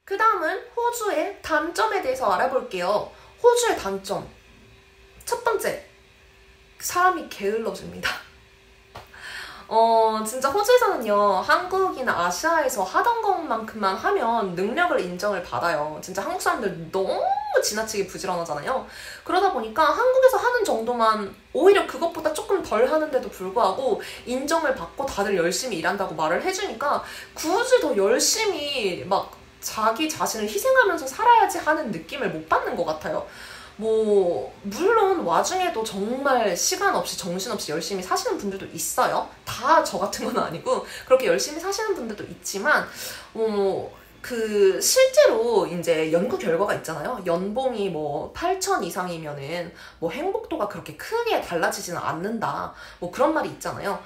그 다음은 호주의 단점에 대해서 알아볼게요. 호주의 단점. 첫 번째, 사람이 게을러집니다. 진짜 호주에서는요, 한국이나 아시아에서 하던 것만큼만 하면 능력을 인정을 받아요. 진짜 한국 사람들 너무 지나치게 부지런하잖아요. 그러다 보니까 한국에서 하는 정도만 오히려 그것보다 조금 덜 하는데도 불구하고 인정을 받고 다들 열심히 일한다고 말을 해주니까 굳이 더 열심히 막 자기 자신을 희생하면서 살아야지 하는 느낌을 못 받는 것 같아요. 물론 와중에도 정말 시간 없이 정신없이 열심히 사시는 분들도 있어요. 다 저 같은 건 아니고 그렇게 열심히 사시는 분들도 있지만 실제로 이제 연구 결과가 있잖아요. 연봉이 8천 이상이면은 행복도가 그렇게 크게 달라지지는 않는다. 그런 말이 있잖아요.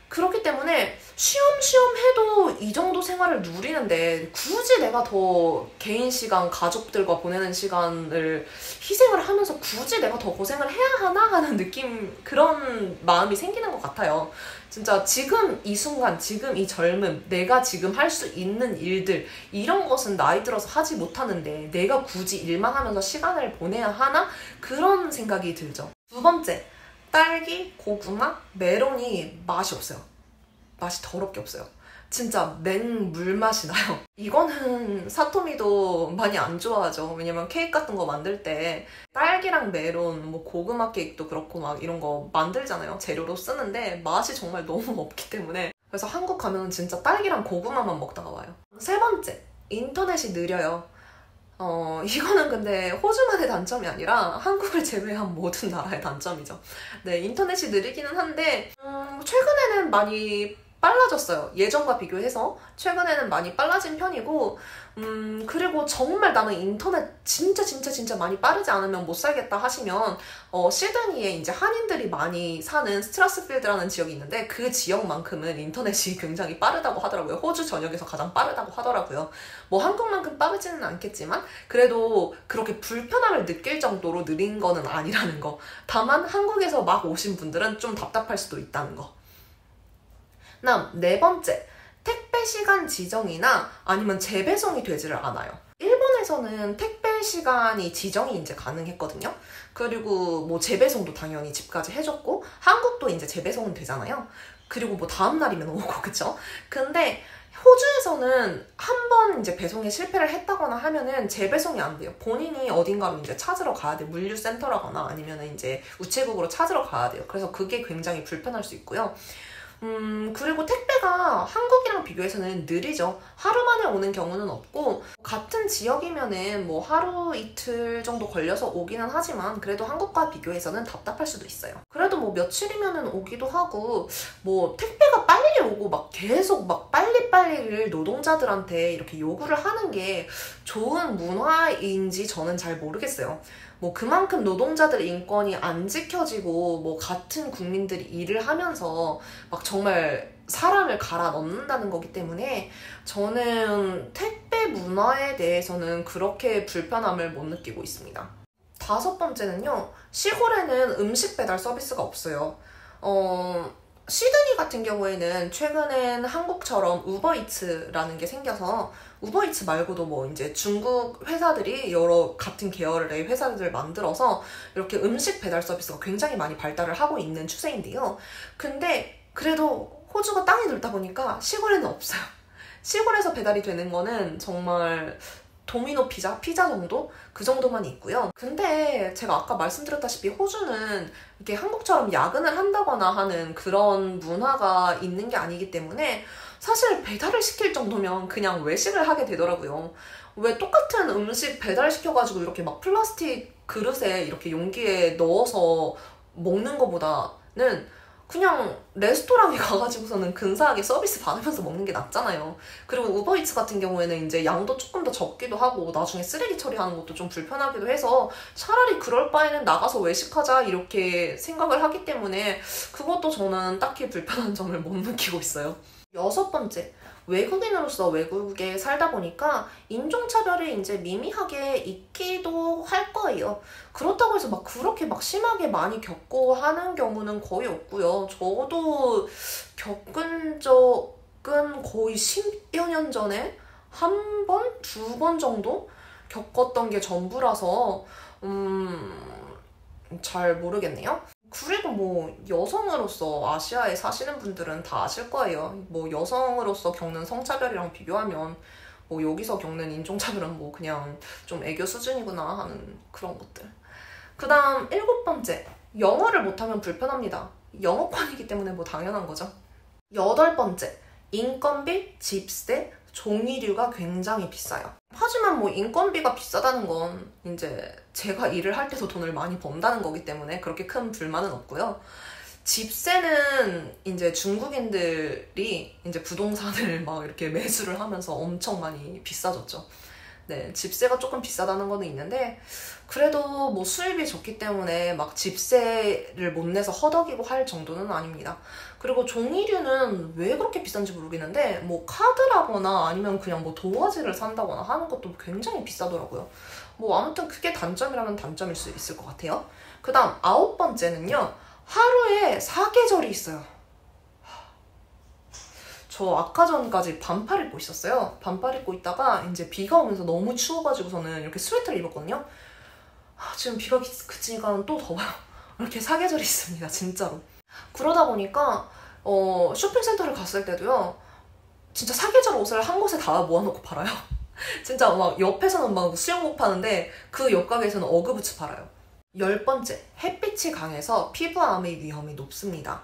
그렇기 때문에 쉬엄쉬엄 해도 이 정도 생활을 누리는데 굳이 내가 더 개인 시간, 가족들과 보내는 시간을 희생을 하면서 굳이 내가 더 고생을 해야 하나 하는 느낌, 그런 마음이 생기는 것 같아요. 진짜 지금 이 순간, 지금 이 젊음, 내가 지금 할 수 있는 일들, 이런 것은 나이 들어서 하지 못하는데 내가 굳이 일만 하면서 시간을 보내야 하나? 그런 생각이 들죠. 두 번째, 딸기, 고구마, 메론이 맛이 없어요. 맛이 더럽게 없어요. 진짜 맹물 맛이 나요. 이거는 사토미도 많이 안 좋아하죠. 왜냐면 케이크 같은 거 만들 때 딸기랑 메론, 고구마 케이크도 그렇고 막 이런 거 만들잖아요. 재료로 쓰는데 맛이 정말 너무 없기 때문에. 그래서 한국 가면 진짜 딸기랑 고구마만 먹다가 와요. 세 번째, 인터넷이 느려요. 이거는 근데 호주만의 단점이 아니라 한국을 제외한 모든 나라의 단점이죠. 네, 인터넷이 느리기는 한데 최근에는 많이 빨라졌어요. 예전과 비교해서 최근에는 많이 빨라진 편이고 그리고 정말 나는 인터넷 진짜 많이 빠르지 않으면 못 살겠다 하시면 시드니에 이제 한인들이 많이 사는 스트라스필드라는 지역이 있는데 그 지역만큼은 인터넷이 굉장히 빠르다고 하더라고요. 호주 전역에서 가장 빠르다고 하더라고요. 한국만큼 빠르지는 않겠지만 그래도 그렇게 불편함을 느낄 정도로 느린 거는 아니라는 거. 다만 한국에서 막 오신 분들은 좀 답답할 수도 있다는 거. 다음 네 번째, 택배 시간 지정이나 아니면 재배송이 되지를 않아요. 일본에서는 택배 시간이 지정이 이제 가능했거든요. 그리고 재배송도 당연히 집까지 해줬고 한국도 이제 재배송은 되잖아요. 그리고 다음 날이면 오고 그쵸? 근데 호주에서는 한 번 이제 배송에 실패를 했다거나 하면은 재배송이 안 돼요. 본인이 어딘가로 이제 찾으러 가야 돼요. 물류센터라거나 아니면 이제 우체국으로 찾으러 가야 돼요. 그래서 그게 굉장히 불편할 수 있고요. 그리고 택배가 한국이랑 비교해서는 느리죠. 하루 만에 오는 경우는 없고 같은 지역이면은 하루 이틀 정도 걸려서 오기는 하지만 그래도 한국과 비교해서는 답답할 수도 있어요. 그래도 며칠이면은 오기도 하고 택배가 빨리 오고 계속 빨리빨리를 노동자들한테 이렇게 요구를 하는 게 좋은 문화인지 저는 잘 모르겠어요. 그만큼 노동자들 인권이 안 지켜지고 같은 국민들이 일을 하면서 정말 사람을 갈아 넣는다는 거기 때문에 저는 택배 문화에 대해서는 그렇게 불편함을 못 느끼고 있습니다. 다섯 번째는요, 시골에는 음식 배달 서비스가 없어요. 시드니 같은 경우에는 최근엔 한국처럼 우버이츠라는 게 생겨서 우버이츠 말고도 이제 중국 회사들이 여러 같은 계열의 회사들을 만들어서 이렇게 음식 배달 서비스가 굉장히 많이 발달을 하고 있는 추세인데요. 근데 그래도 호주가 땅이 넓다 보니까 시골에는 없어요. 시골에서 배달이 되는 거는 정말 도미노 피자 정도? 그 정도만 있고요. 근데 제가 아까 말씀드렸다시피 호주는 이렇게 한국처럼 야근을 한다거나 하는 그런 문화가 있는 게 아니기 때문에 사실 배달을 시킬 정도면 그냥 외식을 하게 되더라고요. 왜 똑같은 음식 배달시켜가지고 이렇게 플라스틱 그릇에 이렇게 용기에 넣어서 먹는 거보다는 그냥 레스토랑에 가가지고서는 근사하게 서비스 받으면서 먹는 게 낫잖아요. 그리고 우버이츠 같은 경우에는 이제 양도 조금 더 적기도 하고 나중에 쓰레기 처리하는 것도 좀 불편하기도 해서 차라리 그럴 바에는 나가서 외식하자 이렇게 생각을 하기 때문에 그것도 저는 딱히 불편한 점을 못 느끼고 있어요. 여섯 번째, 외국인으로서 외국에 살다 보니까 인종차별이 이제 미미하게 있기도 할 거예요. 그렇다고 해서 그렇게 심하게 많이 겪고 하는 경우는 거의 없고요. 저도 겪은 적은 거의 10여 년 전에 한 번, 두 번 정도 겪었던 게 전부라서 잘 모르겠네요. 그리고 뭐 여성으로서 아시아에 사시는 분들은 다 아실 거예요. 뭐 여성으로서 겪는 성차별이랑 비교하면 뭐 여기서 겪는 인종차별은 뭐 그냥 좀 애교 수준이구나 하는 그런 것들. 그 다음 7번째, 영어를 못하면 불편합니다. 영어권이기 때문에 뭐 당연한 거죠. 8번째, 인건비, 집세, 종이류가 굉장히 비싸요. 하지만 뭐 인건비가 비싸다는 건 이제 제가 일을 할 때도 돈을 많이 번다는 거기 때문에 그렇게 큰 불만은 없고요. 집세는 이제 중국인들이 이제 부동산을 막 이렇게 매수를 하면서 엄청 많이 비싸졌죠. 네, 집세가 조금 비싸다는 거는 있는데 그래도 뭐 수입이 적기 때문에 막 집세를 못 내서 허덕이고 할 정도는 아닙니다. 그리고 종이류는 왜 그렇게 비싼지 모르겠는데 뭐 카드라거나 아니면 그냥 뭐 도화지를 산다거나 하는 것도 굉장히 비싸더라고요. 뭐 아무튼 그게 단점이라면 단점일 수 있을 것 같아요. 그 다음 9번째는요. 하루에 사계절이 있어요. 저 아까 전까지 반팔 입고 있었어요. 반팔 입고 있다가 이제 비가 오면서 너무 추워가지고서는 이렇게 스웨터를 입었거든요. 지금 비가 그치니까 또 더워요. 이렇게 사계절이 있습니다. 진짜로. 그러다 보니까 쇼핑센터를 갔을 때도요. 진짜 사계절 옷을 한 곳에 다 모아놓고 팔아요. 진짜 막 옆에서는 막 수영복 파는데 그 옆 가게에서는 어그부츠 팔아요. 10번째, 햇빛이 강해서 피부암의 위험이 높습니다.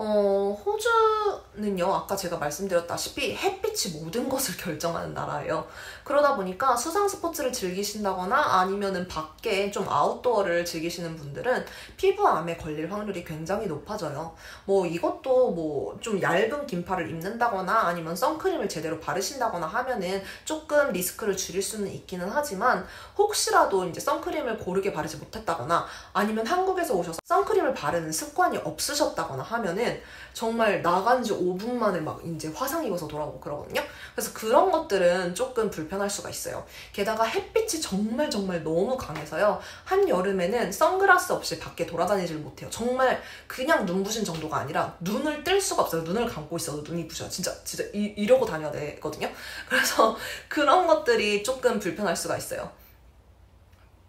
호주는요, 아까 제가 말씀드렸다시피 햇빛이 모든 것을 결정하는 나라예요. 그러다 보니까 수상 스포츠를 즐기신다거나 아니면은 밖에 좀 아웃도어를 즐기시는 분들은 피부암에 걸릴 확률이 굉장히 높아져요. 뭐 이것도 뭐 좀 얇은 긴팔을 입는다거나 아니면 선크림을 제대로 바르신다거나 하면은 조금 리스크를 줄일 수는 있기는 하지만 혹시라도 이제 선크림을 고르게 바르지 못했다거나 아니면 한국에서 오셔서 선크림을 바르는 습관이 없으셨다거나 하면은 정말 나간 지 5분 만에 막 이제 화상 입어서 돌아오고 그러거든요. 그래서 그런 것들은 조금 불편할 수가 있어요. 게다가 햇빛이 정말 너무 강해서요. 한여름에는 선글라스 없이 밖에 돌아다니질 못해요. 정말 그냥 눈부신 정도가 아니라 눈을 뜰 수가 없어요. 눈을 감고 있어도 눈이 부셔요. 진짜 이러고 다녀야 되거든요. 그래서 그런 것들이 조금 불편할 수가 있어요.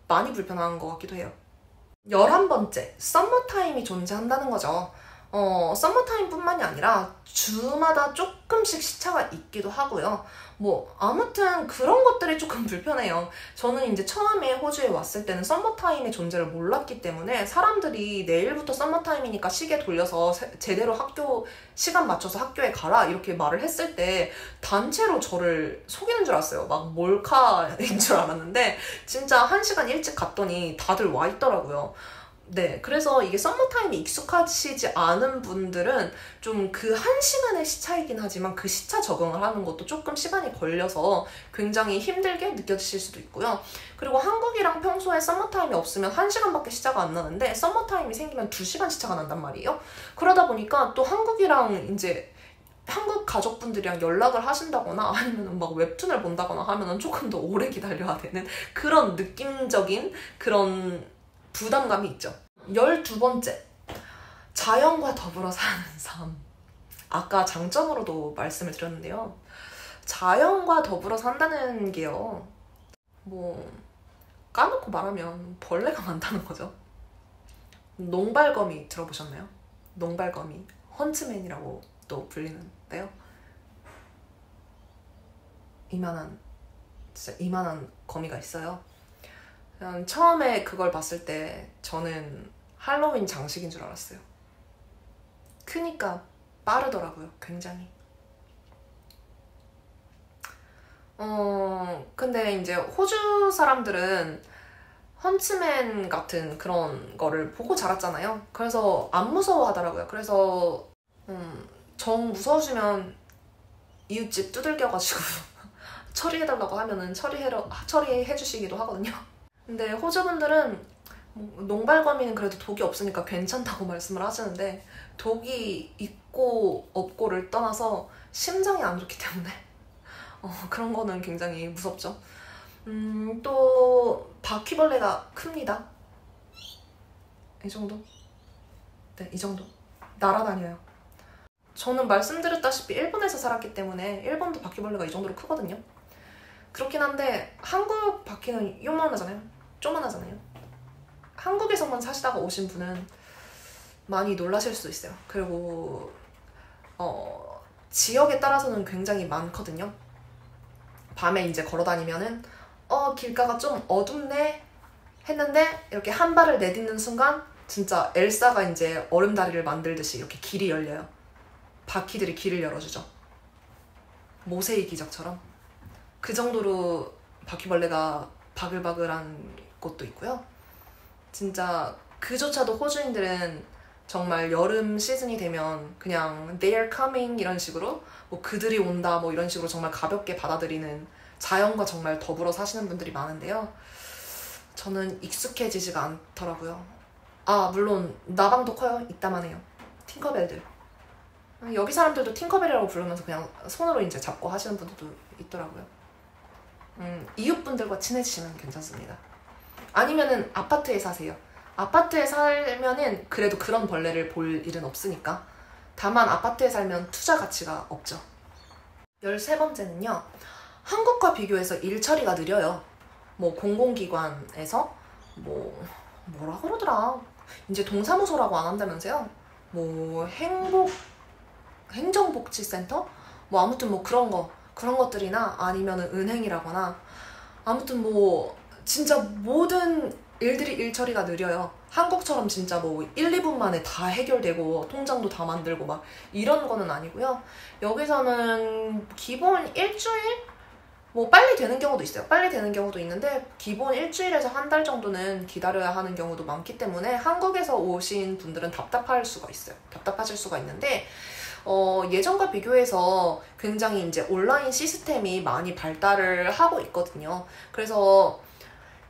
많이 불편한 것 같기도 해요. 11번째, 썸머타임이 존재한다는 거죠. 썸머타임뿐만이 아니라 주마다 조금씩 시차가 있기도 하고요. 뭐 아무튼 그런 것들이 조금 불편해요. 저는 이제 처음에 호주에 왔을 때는 썸머타임의 존재를 몰랐기 때문에 사람들이 내일부터 썸머타임이니까 시계 돌려서 제대로 학교 시간 맞춰서 학교에 가라 이렇게 말을 했을 때 단체로 저를 속이는 줄 알았어요. 막 몰카인 줄 알았는데 진짜 1시간 일찍 갔더니 다들 와 있더라고요. 네, 그래서 이게 썸머타임이 익숙하시지 않은 분들은 좀 그 1시간의 시차이긴 하지만 그 시차 적응을 하는 것도 조금 시간이 걸려서 굉장히 힘들게 느껴지실 수도 있고요. 그리고 한국이랑 평소에 썸머타임이 없으면 1시간밖에 시차가 안 나는데 썸머타임이 생기면 2시간 시차가 난단 말이에요. 그러다 보니까 또 한국이랑 이제 한국 가족분들이랑 연락을 하신다거나 아니면 막 웹툰을 본다거나 하면 조금 더 오래 기다려야 되는 그런 느낌적인 그런 부담감이 있죠. 12번째, 자연과 더불어 사는 삶. 아까 장점으로도 말씀을 드렸는데요. 자연과 더불어 산다는 게요. 뭐 까놓고 말하면 벌레가 많다는 거죠. 농발거미 들어보셨나요? 농발거미, 헌츠맨이라고 또 불리는데요. 진짜 이만한 거미가 있어요. 처음에 그걸 봤을 때 저는 할로윈 장식인 줄 알았어요. 크니까 빠르더라고요, 굉장히. 근데 이제 호주 사람들은 헌츠맨 같은 그런 거를 보고 자랐잖아요. 그래서 안 무서워하더라고요. 그래서 정 무서우시면 이웃집 두들겨가지고 처리해달라고 하면은 처리해주시기도 하거든요. 근데 호주분들은 농발거미는 그래도 독이 없으니까 괜찮다고 말씀을 하시는데 독이 있고 없고를 떠나서 심장이 안 좋기 때문에 그런 거는 굉장히 무섭죠. 또 바퀴벌레가 큽니다. 이 정도? 네, 이 정도. 날아다녀요. 저는 말씀드렸다시피 일본에서 살았기 때문에 일본도 바퀴벌레가 이 정도로 크거든요. 그렇긴 한데 한국 바퀴는 요만하잖아요. 쪼만하잖아요. 한국에서만 사시다가 오신 분은 많이 놀라실 수 있어요. 그리고 지역에 따라서는 굉장히 많거든요. 밤에 이제 걸어다니면은 길가가 좀 어둡네 했는데 이렇게 한 발을 내딛는 순간 진짜 엘사가 이제 얼음다리를 만들듯이 이렇게 길이 열려요. 바퀴들이 길을 열어주죠. 모세의 기적처럼. 그 정도로 바퀴벌레가 바글바글한 곳도 있고요. 진짜 그조차도 호주인들은 정말 여름 시즌이 되면 그냥 they're coming 이런 식으로 뭐 그들이 온다 뭐 이런 식으로 정말 가볍게 받아들이는, 자연과 정말 더불어 사시는 분들이 많은데요. 저는 익숙해지지가 않더라고요. 물론 나방도 커요. 이따만 해요. 팅커벨들. 여기 사람들도 팅커벨이라고 부르면서 그냥 손으로 이제 잡고 하시는 분들도 있더라고요. 이웃분들과 친해지시면 괜찮습니다. 아니면은 아파트에 사세요. 아파트에 살면은 그래도 그런 벌레를 볼 일은 없으니까. 다만 아파트에 살면 투자 가치가 없죠. 13번째는요. 한국과 비교해서 일 처리가 느려요. 뭐 공공기관에서 뭐라 그러더라. 이제 동사무소라고 안 한다면서요. 뭐 행정복지센터? 뭐 아무튼 뭐 그런 것들이나 아니면은 은행이라거나 아무튼 뭐 진짜 모든 일들이 일 처리가 느려요. 한국처럼 진짜 뭐 1, 2분 만에 다 해결되고 통장도 다 만들고 막 이런 거는 아니고요. 여기서는 기본 일주일? 뭐 빨리 되는 경우도 있어요. 빨리 되는 경우도 있는데 기본 일주일에서 한 달 정도는 기다려야 하는 경우도 많기 때문에 한국에서 오신 분들은 답답하실 수가 있는데 예전과 비교해서 굉장히 이제 온라인 시스템이 많이 발달을 하고 있거든요. 그래서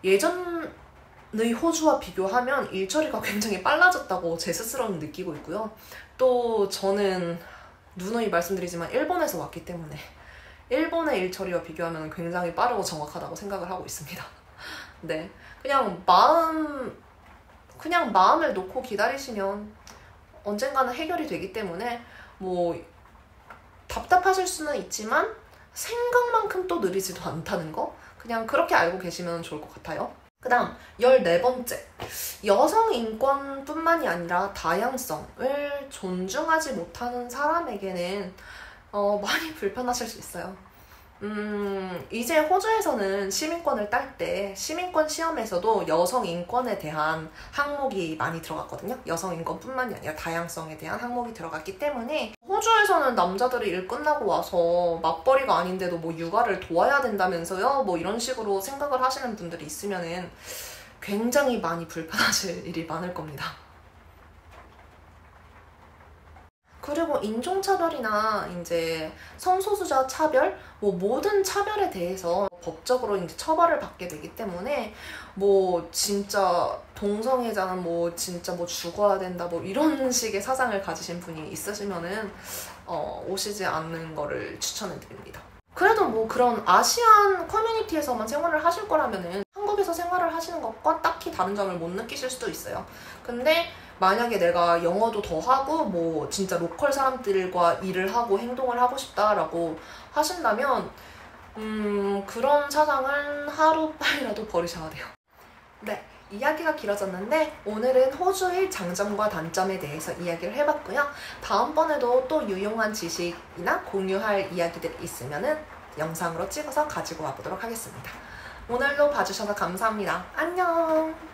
예전의 호주와 비교하면 일처리가 굉장히 빨라졌다고 제 스스로는 느끼고 있고요. 또 저는 누누이 말씀드리지만 일본에서 왔기 때문에 일본의 일처리와 비교하면 굉장히 빠르고 정확하다고 생각을 하고 있습니다. 네, 그냥 마음을 놓고 기다리시면 언젠가는 해결이 되기 때문에 뭐 답답하실 수는 있지만 생각만큼 또 느리지도 않다는 거, 그냥 그렇게 알고 계시면 좋을 것 같아요. 그 다음 14번째, 여성 인권뿐만이 아니라 다양성을 존중하지 못하는 사람에게는 많이 불편하실 수 있어요. 이제 호주에서는 시민권을 딸 때 시민권 시험에서도 여성 인권에 대한 항목이 많이 들어갔거든요. 여성 인권뿐만이 아니라 다양성에 대한 항목이 들어갔기 때문에 호주에서는 남자들이 일 끝나고 와서 맞벌이가 아닌데도 뭐 육아를 도와야 된다면서요? 뭐 이런 식으로 생각을 하시는 분들이 있으면은 굉장히 많이 불편하실 일이 많을 겁니다. 그리고 인종차별이나 이제 성소수자 차별, 뭐 모든 차별에 대해서 법적으로 이제 처벌을 받게 되기 때문에 뭐 진짜 동성애자는 뭐 진짜 뭐 죽어야 된다 뭐 이런 식의 사상을 가지신 분이 있으시면은 오시지 않는 거를 추천을 드립니다. 그래도 뭐 그런 아시안 커뮤니티에서만 생활을 하실 거라면은 한국에서 생활을 하시는 것과 딱히 다른 점을 못 느끼실 수도 있어요. 근데 만약에 내가 영어도 더 하고 뭐 진짜 로컬 사람들과 일을 하고 행동을 하고 싶다라고 하신다면 그런 사상은 하루빨리라도 버리셔야 돼요. 네, 이야기가 길어졌는데 오늘은 호주의 장점과 단점에 대해서 이야기를 해봤고요. 다음번에도 또 유용한 지식이나 공유할 이야기들이 있으면은 영상으로 찍어서 가지고 와보도록 하겠습니다. 오늘도 봐주셔서 감사합니다. 안녕!